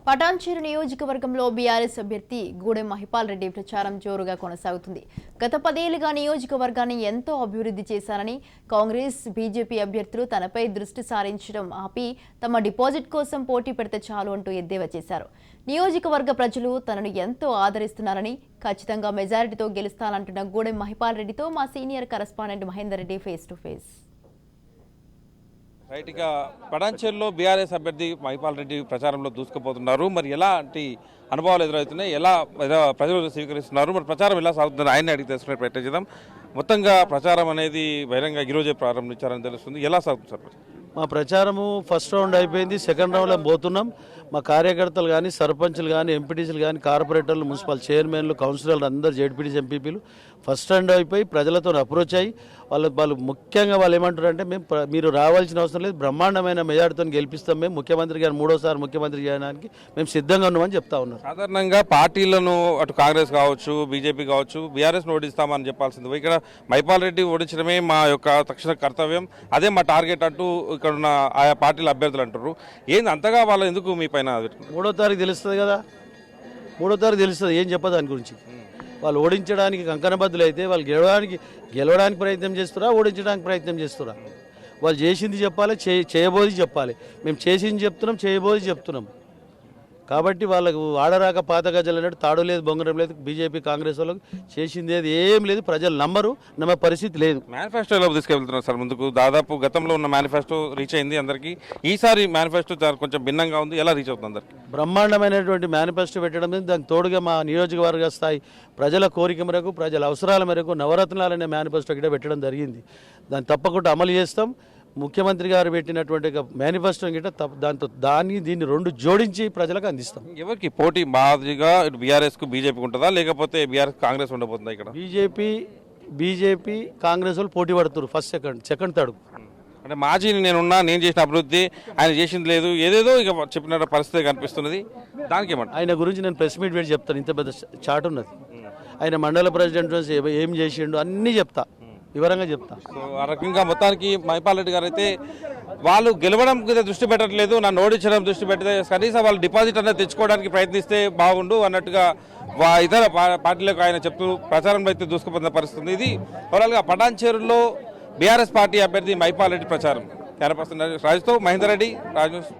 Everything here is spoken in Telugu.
పటాన్చెరు నియోజకవర్గంలో బీఆర్ఎస్ అభ్యర్థి గూడెం మహిపాల్ రెడ్డి ప్రచారం జోరుగా కొనసాగుతుంది. గత 10 ఏళ్లుగా నియోజకవర్గాన్ని ఎంతో అభివృద్ధి చేశారని, కాంగ్రెస్, బీజేపీ అభ్యర్థులు తనపై దృష్టి సారించడం ఆపి తమ డిపాజిట్ కోసం పోటీ పెడితే చాలు అంటూ ఎద్దేవా చేశారు. నియోజకవర్గ ప్రజలు తనను ఎంతో ఆదరిస్తున్నారని, ఖచ్చితంగా మెజారిటీతో గెలుస్తానంటున్న గూడెం మహిపాల్ రెడ్డితో మా senior correspondent Mahender Reddy face to face. రైట్గా పటాన్చెరులో BRS అభ్యర్థి మహిపాల్ రెడ్డి ప్రచారంలో దూసుకుపోతున్నారు. మరి ఎలాంటి అనుభవాలు ఎదురవుతున్నాయి, ఎలా ప్రజలు స్వీకరిస్తున్నారు, మరి ప్రచారం ఎలా సాగుతుంది ఆయన అడిగి తెలుసుకునే ప్రయత్నం చేద్దాం. మొత్తంగా ప్రచారం అనేది బహిరంగ ఈరోజే ప్రారంభించారని తెలుస్తుంది. ఎలా సాగుతుంది సార్? మా ప్రచారము ఫస్ట్ రౌండ్ అయిపోయింది, సెకండ్ రౌండ్లో పోతున్నాం. మా కార్యకర్తలు కానీ, సర్పంచ్లు కానీ, ఎంపీటీసీలు కానీ, కార్పొరేటర్లు, మున్సిపల్ చైర్మన్లు, కౌన్సిలర్లు అందరూ జెడ్పీటీసీ ఎంపీపీలు ఫస్ట్ రౌండ్ అయిపోయి ప్రజలతో అప్రోచ్ అయ్యి వాళ్ళు ముఖ్యంగా వాళ్ళు ఏమంటారు అంటే, మీరు రావాల్సిన అవసరం లేదు, బ్రహ్మాండమైన మెజార్టీతో గెలిపిస్తాం, మేము ముఖ్యమంత్రి గారు మూడోసారి ముఖ్యమంత్రి చేయడానికి మేము సిద్ధంగా ఉన్నామని చెప్తా ఉన్నారు. సాధారణంగా పార్టీలను అటు కాంగ్రెస్ కావచ్చు, బీజేపీ కావచ్చు, బీఆర్ఎస్ను ఓడిస్తామని చెప్పాల్సింది. ఇక్కడ మహిపాల్ రెడ్డి ఓడించడమే మా యొక్క తక్షణ కర్తవ్యం, అదే మా టార్గెట్ అంటూ ఇక్కడ ఉన్న ఆయా పార్టీల అభ్యర్థులు అంటారు. ఏంది అంతగా వాళ్ళు ఎందుకు మీ పైన? 3వ తారీఖు తెలుస్తుంది కదా, 3వ తారీఖు తెలుస్తుంది, ఏం చెప్పదు దాని గురించి. వాళ్ళు ఓడించడానికి కంకణబద్దులు అయితే వాళ్ళు గెలవడానికి ప్రయత్నం చేస్తురా, ఓడించడానికి ప్రయత్నం చేస్తురా? వాళ్ళు చేసింది చెప్పాలి, చేయబోది చెప్పాలి. మేము చేసింది చెప్తున్నాం, చేయబోది చెప్తున్నాం. కాబట్టి వాళ్ళకు ఆడరాక పాత గజలు అన్నట్టు తాడు లేదు, బొంగరం లేదు. బీజేపీ, కాంగ్రెస్ వాళ్ళకు చేసింది ఏం లేదు, ప్రజలు నమ్మే పరిస్థితి లేదు. మేనిఫెస్టోలో తీసుకెళ్తున్నారు సార్ ముందుకు. దాదాపు గతంలో ఉన్న మేనిఫెస్టో రీచ్ అయింది అందరికీ. ఈసారి మేనిఫెస్టో కొంచెం భిన్నంగా ఉంది. ఎలా రీచ్ అవుతుంది అందరికి? బ్రహ్మాండమైనటువంటి మేనిఫెస్టో పెట్టడం, దానికి తోడుగా మా నియోజకవర్గ స్థాయి ప్రజల కోరిక మేరకు, ప్రజల అవసరాల మేరకు నవరత్నాలనే మేనిఫెస్టో గిట్ట పెట్టడం జరిగింది. దాన్ని తప్పకుండా అమలు చేస్తాం. ముఖ్యమంత్రి గారు పెట్టినటువంటి మేనిఫెస్టో గిట్ట దీన్ని రెండు జోడించి ప్రజలకు అందిస్తాం. ఎవరికి పోటీ మాదిరిగా బీఆర్ఎస్కు బీజేపీకి ఉంటుందా, లేకపోతే బీఆర్ఎస్ కాంగ్రెస్ ఉండబోతుందా? ఇక్కడ బీజేపీ కాంగ్రెస్ వాళ్ళు పోటీ పడుతున్నారు. First second third. అంటే నేను చేసిన అభివృద్ధి ఆయన చేసింది లేదు, ఏదేదో ఇక చెప్పిన పరిస్థితి కనిపిస్తున్నది. దానికి ఏమంటారు? ఆయన గురించి నేను ప్రెస్ మీట్ పెట్టి చెప్తాను. ఇంత పెద్ద చాట్ ఉన్నది. ఆయన మండల ప్రెసిడెంట్ ఏం చేసిండు అన్నీ చెప్తా, వివరంగా చెప్తా. సో ఆ రకంగా మొత్తానికి మహిపాల్ రెడ్డి గారు అయితే వాళ్ళు గెలవడం మీద దృష్టి పెట్టట్లేదు, నన్ను ఓడించడం దృష్టి పెడితే కనీసం వాళ్ళు డిపాజిట్ అనేది తెచ్చుకోవడానికి ప్రయత్నిస్తే బాగుండు అన్నట్టుగా ఇతర పార్టీలకు ఆయన చెప్తూ ప్రచారంలో అయితే దూసుకుపోతున్న పరిస్థితి. ఇది ఓవరాల్గా పటాన్చెరులో బీఆర్ఎస్ పార్టీ అభ్యర్థి మహిపాల్ రెడ్డి ప్రచారం. కెమెరా పర్సన్ రాజుతో మహేందర్ రెడ్డి, రాజ్ న్యూస్.